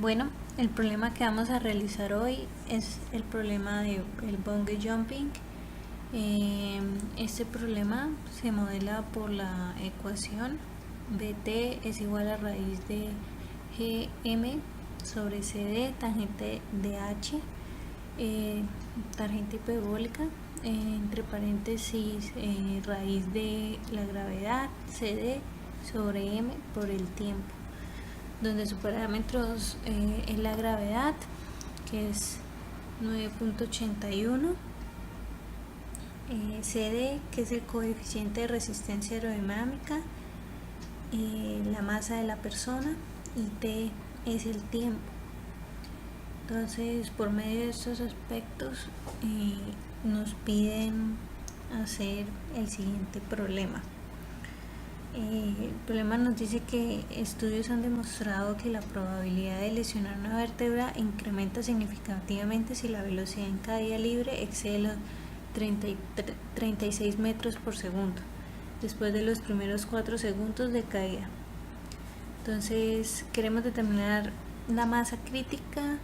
Bueno, el problema que vamos a realizar hoy es el problema del bungee jumping. Este problema se modela por la ecuación BT es igual a raíz de GM sobre CD, tangente de H, tangente hiperbólica, entre paréntesis, raíz de la gravedad CD sobre M por el tiempo, donde su parámetros es la gravedad, que es 9.81, CD, que es el coeficiente de resistencia aerodinámica, la masa de la persona, y T es el tiempo. Entonces, por medio de estos aspectos nos piden hacer el siguiente problema. El problema nos dice que estudios han demostrado que la probabilidad de lesionar una vértebra incrementa significativamente si la velocidad en caída libre excede los 36 metros por segundo después de los primeros 4 segundos de caída. Entonces queremos determinar la masa crítica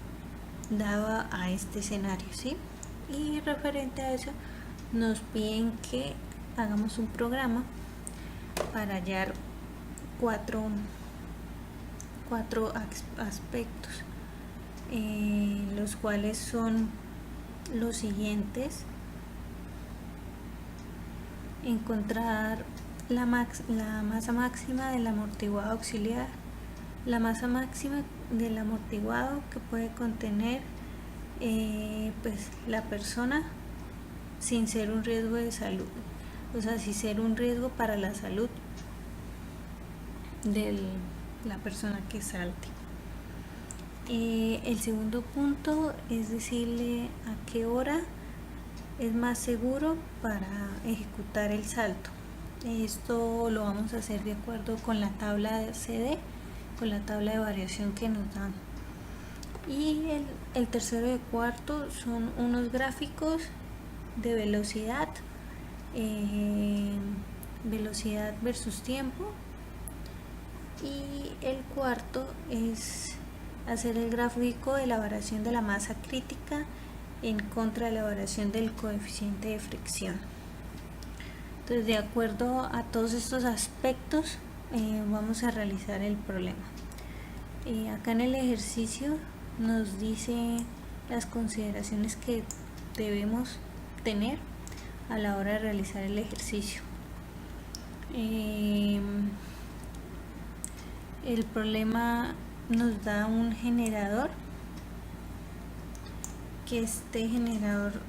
dada a este escenario, ¿sí? Y referente a eso nos piden que hagamos un programa para hallar cuatro aspectos, los cuales son los siguientes: encontrar la masa máxima del amortiguado auxiliar, la masa máxima del amortiguado que puede contener pues la persona sin ser un riesgo de salud, o sea, sin ser un riesgo para la salud de la persona que salte. El segundo punto es decirle a qué hora es más seguro para ejecutar el salto. Esto lo vamos a hacer de acuerdo con la tabla de CD, con la tabla de variación que nos dan. Y el tercero y cuarto son unos gráficos de velocidad, velocidad versus tiempo, y el cuarto es hacer el gráfico de la variación de la masa crítica en contra de la variación del coeficiente de fricción. Entonces, de acuerdo a todos estos aspectos, vamos a realizar el problema. Acá en el ejercicio nos dice las consideraciones que debemos tener a la hora de realizar el ejercicio. El problema nos da un generador, que este generador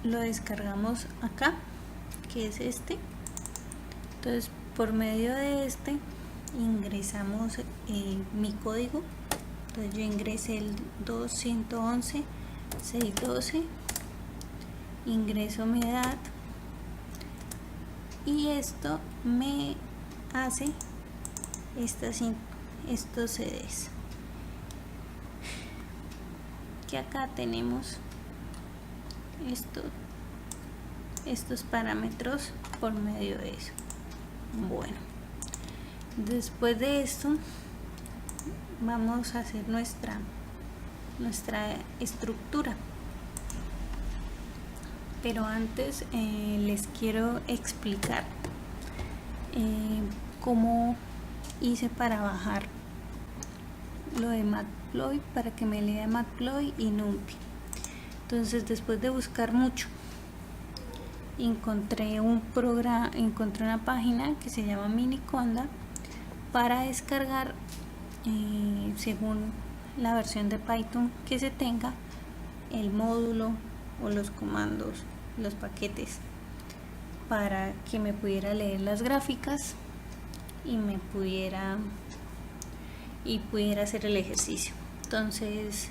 lo descargamos acá, que es este. Entonces, por medio de este ingresamos mi código. Entonces yo ingresé el 211.612, ingreso mi edad, y esto me hace estos CDs, que acá tenemos estos parámetros por medio de eso. Bueno, después de esto vamos a hacer nuestra estructura, pero antes les quiero explicar cómo hice para bajar lo de Matplotlib, para que me lea Matplotlib y NumPy. Entonces, después de buscar mucho, encontré una página que se llama Miniconda para descargar según la versión de Python que se tenga, el módulo o los comandos, los paquetes, para que me pudiera leer las gráficas y pudiera hacer el ejercicio. Entonces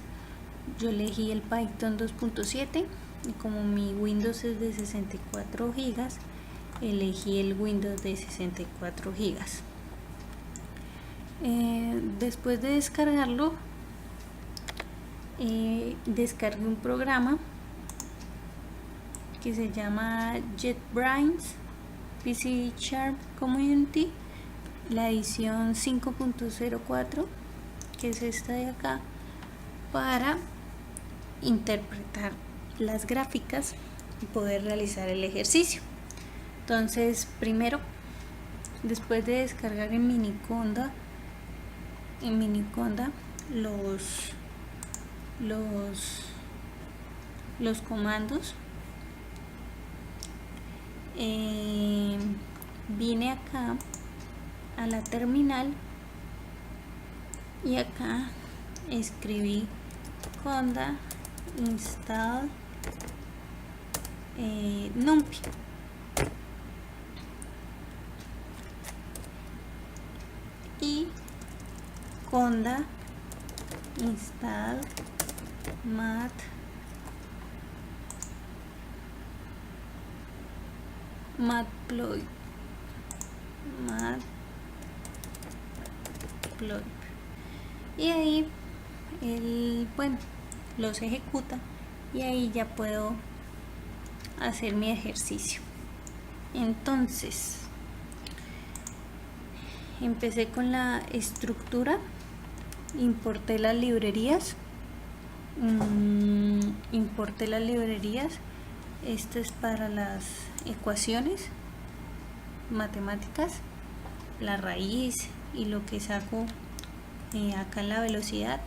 yo elegí el Python 2.7, y como mi Windows es de 64 GB, elegí el Windows de 64 GB. Después de descargarlo, descargué un programa que se llama JetBrains PC Sharp Community, la edición 5.04, que es esta de acá, para interpretar las gráficas y poder realizar el ejercicio. Entonces, primero, después de descargar en Miniconda los comandos, vine acá a la terminal y acá escribí conda install numpy. Y conda install matplotlib. Y ahí los ejecuta y ahí ya puedo hacer mi ejercicio. Entonces empecé con la estructura, importé las librerías. Esto es para las ecuaciones matemáticas, la raíz y lo que saco acá en la velocidad.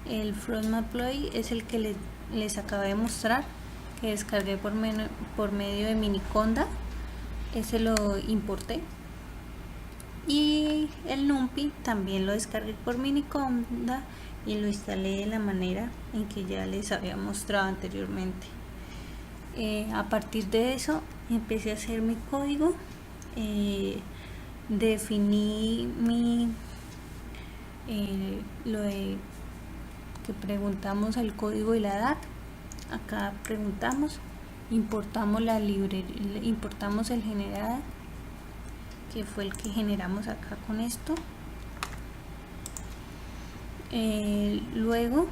El float matplotlib es el que les acabé de mostrar, que descargué por medio de Miniconda. Ese lo importé. Y el numpy también lo descargué por Miniconda y lo instalé de la manera en que ya les había mostrado anteriormente. A partir de eso empecé a hacer mi código, definí lo de que preguntamos el código y la data. Acá preguntamos, importamos la librería, importamos el generador, que fue el que generamos acá con esto. Luego,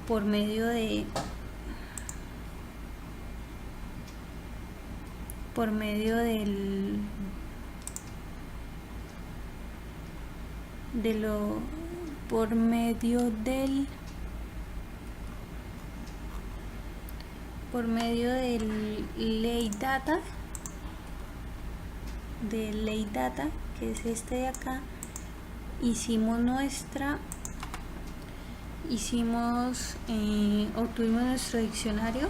por medio del lay data, que es este de acá, obtuvimos nuestro diccionario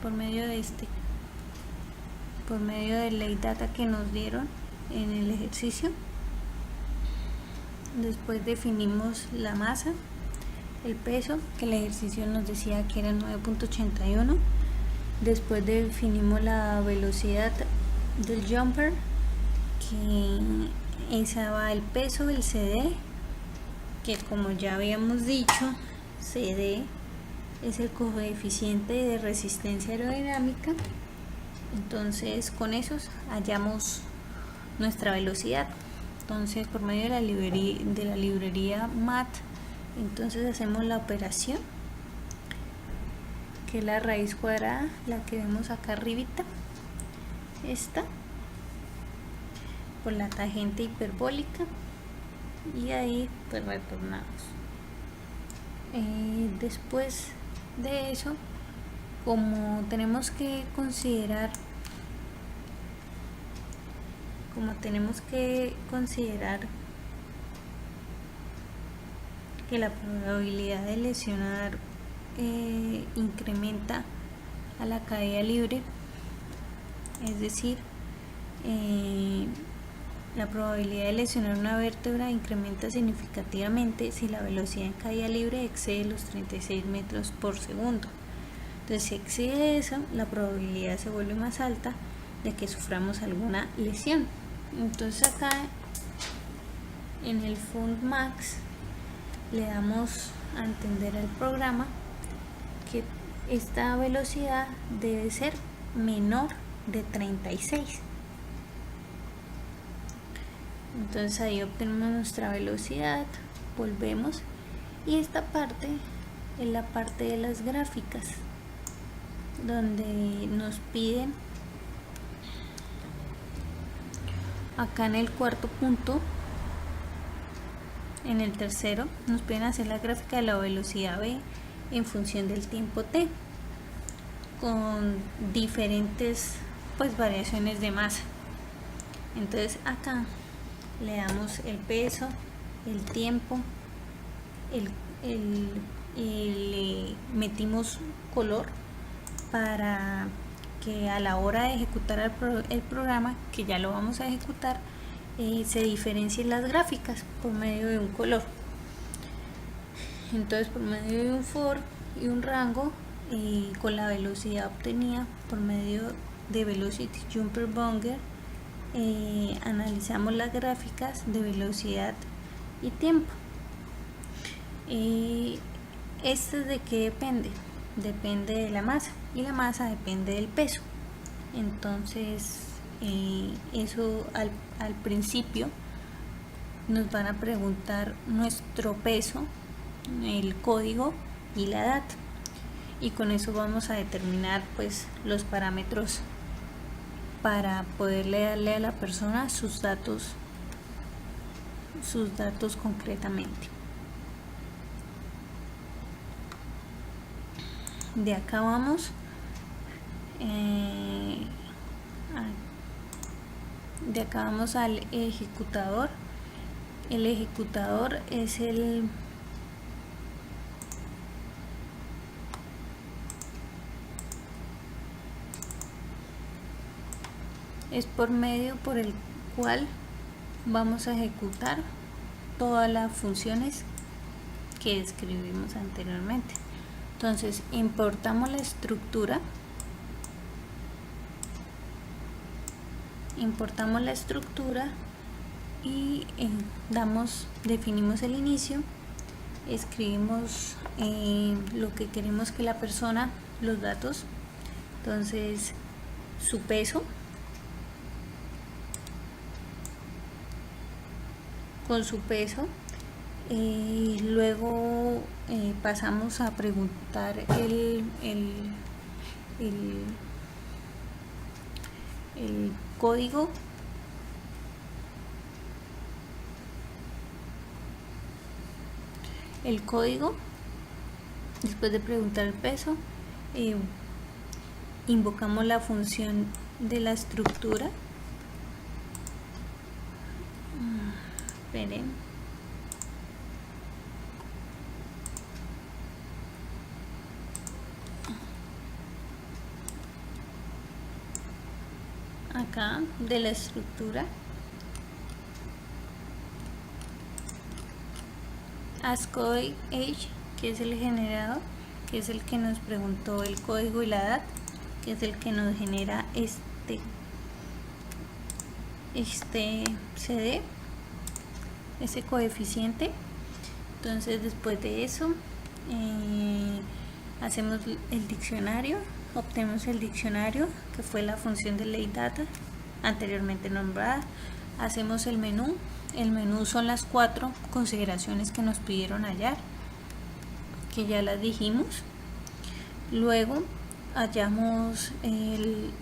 por medio del lay data que nos dieron en el ejercicio. Después definimos la masa, el peso, que el ejercicio nos decía que era 9.81. Después definimos la velocidad del jumper, que esa va el peso, el CD, que como ya habíamos dicho, CD es el coeficiente de resistencia aerodinámica. Entonces con esos hallamos nuestra velocidad. Entonces por medio de la librería mat, entonces hacemos la operación, que es la raíz cuadrada, la que vemos acá arribita, esta, por la tangente hiperbólica, y ahí pues retornamos. Después de eso, como tenemos que considerar que la probabilidad de lesionar incrementa a la caída libre, es decir, la probabilidad de lesionar una vértebra incrementa significativamente si la velocidad en caída libre excede los 36 metros por segundo. Entonces, si excede eso, la probabilidad se vuelve más alta de que suframos alguna lesión. Entonces acá en el Fundmax le damos a entender al programa que esta velocidad debe ser menor de 36. Entonces ahí obtenemos nuestra velocidad, volvemos, y esta parte es la parte de las gráficas, donde nos piden acá en el cuarto punto en el tercero nos pueden hacer la gráfica de la velocidad v en función del tiempo t con diferentes pues variaciones de masa. Entonces acá le damos el peso, el tiempo, le metimos color para que a la hora de ejecutar el programa, que ya lo vamos a ejecutar, se diferencien las gráficas por medio de un color. Entonces, por medio de un for y un rango, con la velocidad obtenida por medio de Velocity Jumper Bonger, analizamos las gráficas de velocidad y tiempo. ¿Este de qué depende? Depende de la masa, y la masa depende del peso. Entonces eso al principio nos van a preguntar nuestro peso, el código y la edad, y con eso vamos a determinar pues los parámetros para poderle darle a la persona sus datos concretamente. De acá vamos al ejecutador. El ejecutador es por medio por el cual vamos a ejecutar todas las funciones que escribimos anteriormente. Entonces importamos la estructura, y definimos el inicio, escribimos lo que queremos que la persona, los datos, entonces su peso, con su peso, luego pasamos a preguntar el código, después de preguntar el peso, invocamos la función de la estructura. Esperen. Acá de la estructura, AskCode Age, que es el generador, que es el que nos preguntó el código y la edad, que es el que nos genera este CD, ese coeficiente. Entonces después de eso hacemos el diccionario, obtenemos el diccionario, que fue la función de LateData anteriormente nombrada. Hacemos el menú. El menú son las 4 consideraciones que nos pidieron hallar, que ya las dijimos. Luego hallamos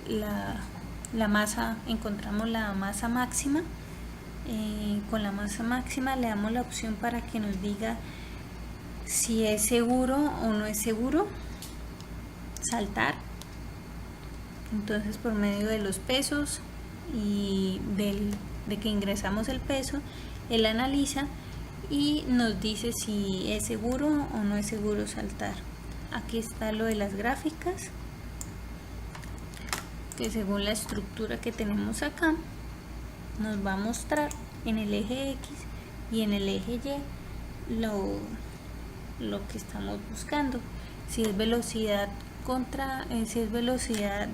la masa, encontramos la masa máxima. Con la masa máxima le damos la opción para que nos diga si es seguro o no es seguro saltar. Entonces, por medio de los pesos y de que ingresamos el peso, él analiza y nos dice si es seguro o no es seguro saltar. Aquí está lo de las gráficas, que según la estructura que tenemos acá nos va a mostrar en el eje X y en el eje Y lo que estamos buscando, si es velocidad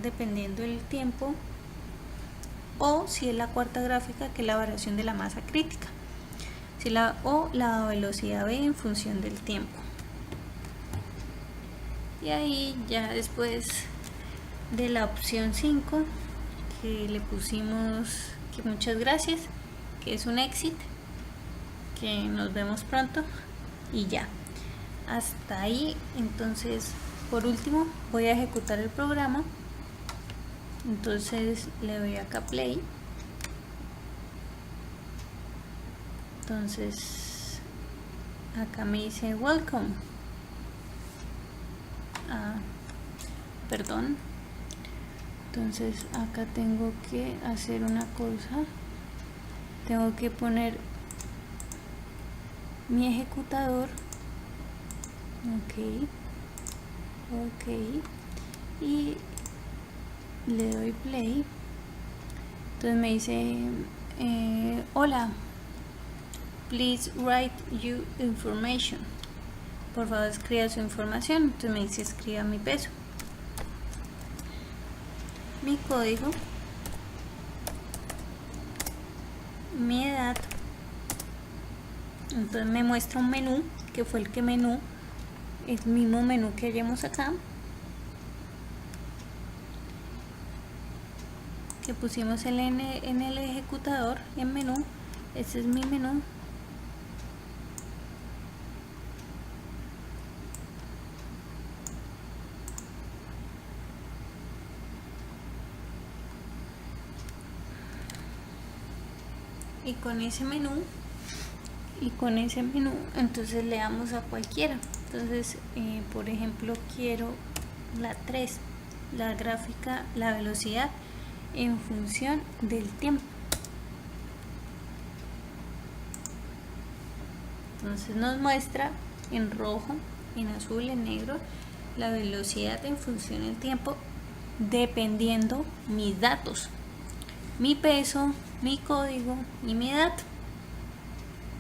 dependiendo del tiempo, o si es la cuarta gráfica, que es la variación de la masa crítica, o la velocidad v en función del tiempo. Y ahí ya después de la opción 5, que le pusimos que muchas gracias, que es un éxito, que nos vemos pronto, y ya, hasta ahí. Entonces, por último, voy a ejecutar el programa. Entonces le doy acá play. Entonces acá me dice welcome. Perdón. Entonces acá tengo que hacer una cosa. Tengo que poner mi ejecutador. Ok. Y le doy play. Entonces me dice hola, please write your information. Por favor escriba su información. Entonces me dice escriba mi peso, mi código, mi edad. Entonces me muestra un menú, que fue el mismo menú que hallamos acá, que pusimos en el ejecutador, en menú. Este es mi menú. Y con ese menú entonces le damos a cualquiera. Entonces por ejemplo quiero la 3, la gráfica, la velocidad en función del tiempo. Entonces nos muestra en rojo, en azul, en negro la velocidad en función del tiempo, dependiendo mis datos, mi peso, mi código y mi edad.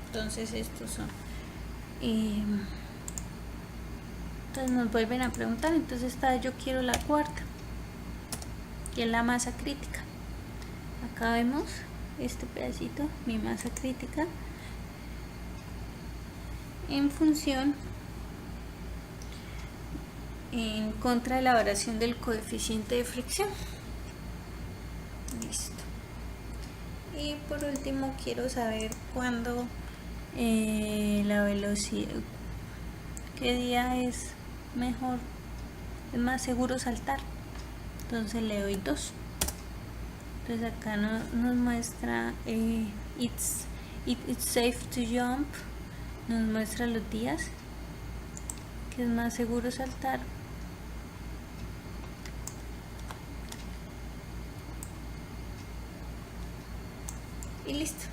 Entonces estos son entonces nos vuelven a preguntar. Entonces yo quiero la cuarta, que es la masa crítica. Acá vemos este pedacito, mi masa crítica en función en contra de la variación del coeficiente de fricción. Listo. Y por último quiero saber cuándo la velocidad, qué día es mejor, es más seguro saltar. Entonces le doy 2. Entonces acá nos muestra it's safe to jump, nos muestra los días que es más seguro saltar. Y listo.